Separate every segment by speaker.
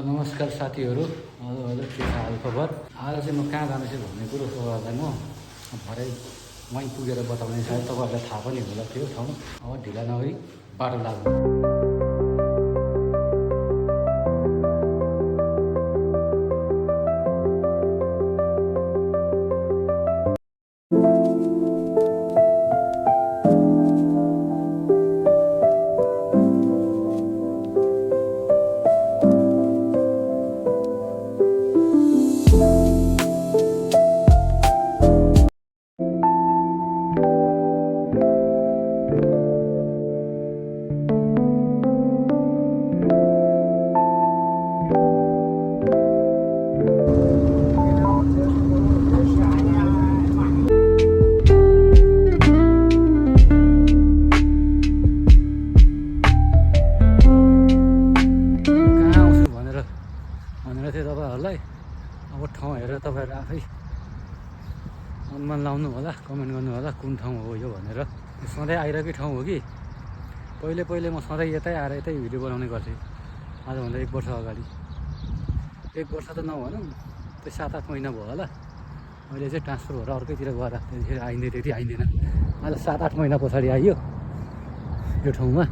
Speaker 1: नमस्कार साथीहरू, हजुर के छ हालखबर। आज चाहिँ म कहाँ जाँदैछु भन्ने कुरो तपाईँहरूलाई म भरे वहीँ पुगेर बताउने सायद तपाईँहरूलाई थाहा पनि होला त्यो ठाउँ। अब ढिला नगरी बाटो लाग्नु। भनेर थियो तपाईँहरूलाई। अब ठाउँ हेरेर तपाईँहरू आफै अनुमान लाउनु होला, कमेन्ट गर्नु होला कुन ठाउँ हो यो भनेर। सधैँ आइरहेकै ठाउँ हो कि पहिले म सधैँ यतै आएर यतै भिडियो बनाउने गर्थेँ। आजभन्दा 1 वर्ष अगाडि, 1 वर्ष त नभनौँ, त्यो 7-8 महिना भयो होला। अहिले चाहिँ ट्रान्सफर भएर अर्कैतिर गएर त्यतिखेर त्यति आइँदैन। आज 7-8 महिना पछाडि आइयो यो ठाउँमा।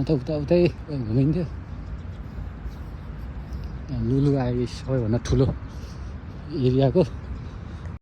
Speaker 1: त उतै घुमिन्थ्यो। लुलु आयो सबैभन्दा ठुलो एरियाको।